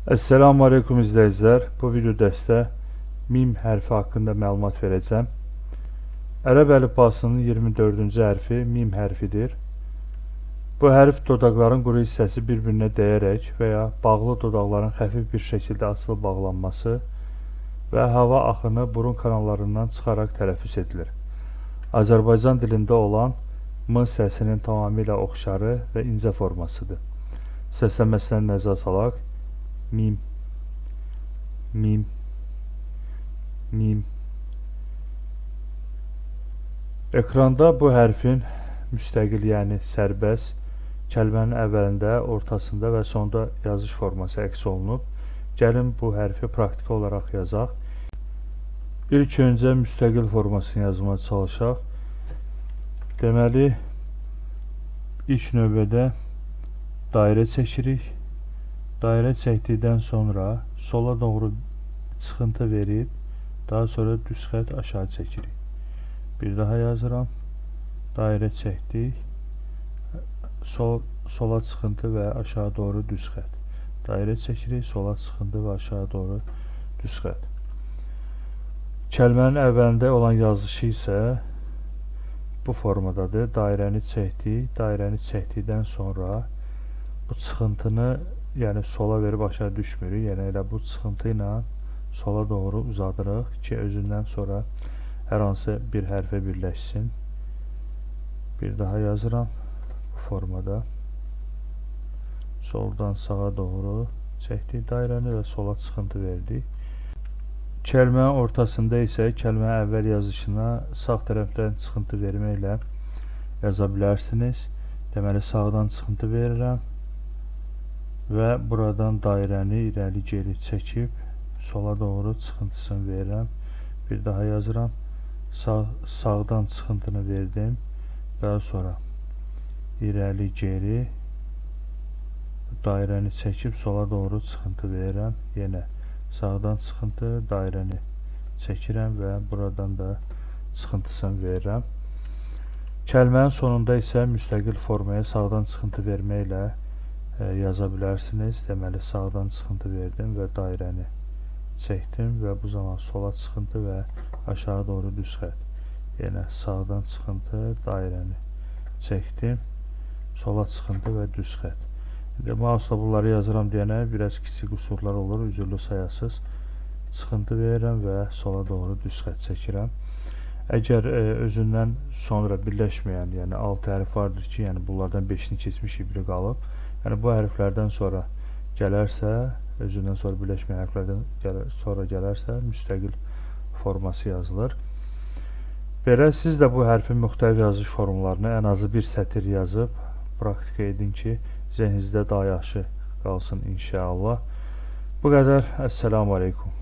Esselamu Aleyküm izləyicilər. Bu video dəstə mim hərfi haqqında məlumat verəcəm. Ərəb əlifbasının 24-cü hərfi mim hərfidir. Bu hərf dodaqların quru hissəsi bir-birinə dəyərək və ya bağlı dodaqların xəfif bir şəkildə açılıb bağlanması və hava axını burun kanallarından çıxaraq tələffüz edilir. Azərbaycan dilində olan M səsinin tamamilə oxşarı və incə formasıdır. Səsləməsindən nəzər salaq. Mim, mim, mim. Ekranda bu hərfin müstəqil, yəni sərbəst, kəlmənin əvvəlində, ortasında və sonda yazış forması əks olunub. Gəlin bu hərfi praktiki olaraq yazaq. İlk öncə müstəqil formasını yazmaya çalışaq. Deməli, ilk növbədə dairə çəkirik. Dairə çəkdikdən sonra sola doğru çıxıntı verib, daha sonra düz xətt aşağı çəkirik. Bir daha yazıram. Dairə çəkdik. Sola çıxıntı və aşağı doğru düz xətt. Dairə çəkirik, sola çıxıntı və aşağı doğru düz xətt. Kəlmənin əvvəlində olan yazışı isə bu formadadır. Dairəni çəkdik. Dairəni çəkdikdən sonra bu çıxıntını, yəni sola verib aşağı düşmürük. Yəni elə bu çıxıntı ilə sola doğru uzadırıq ki, özündən sonra hər hansı bir hərfə birləşsin. Bir daha yazıram bu formada. Soldan sağa doğru çəkdik dairəni və sola çıxıntı verdik. Kəlmənin ortasında isə kəlmənin əvvəl yazışına sağ tərəfdən çıxıntı verməklə yaza bilərsiniz. Deməli, sağdan çıxıntı verirəm və buradan dairəni irəli geri çəkib sola doğru çıxıntısını verirəm. Bir daha yazıram. Sağdan çıxıntını verdim. Daha sonra irəli geri dairəni çəkib sola doğru çıxıntı verirəm. Yenə sağdan çıxıntı, dairəni çəkirəm və buradan da çıxıntısını verirəm. Kəlmənin sonunda isə müstəqil formaya sağdan çıxıntı verməklə yaza bilərsiniz. Deməli, sağdan çıxıntı verdim və dairəni çəkdim və bu zaman sola çıxıntı və aşağı doğru düz xətt. Yenə sağdan çıxıntı, dairəni çəkdim, sola çıxıntı və düz xətt. Mouse'la bunları yazıram deyənə biraz kiçik qüsurlar olur, üzürlü sayasız. Çıxıntı verirəm və sola doğru düz xətt çəkirəm. Əgər özündən sonra birləşməyən, yəni 6 hərf vardır ki, yəni bunlardan 5-ni keçmişik, biri qalıb. Yəni bu hərflərdən sonra gələrsə, özündən sonra birləşməyən hərflərdən sonra gələrsə, müstəqil forması yazılır. Belə siz də bu hərfin müxtəlif yazış formlarını ən azı bir sətir yazıb praktika edin ki, zəhninizdə daha yaxşı qalsın inşallah. Bu qədər. Esselamu Aleyküm.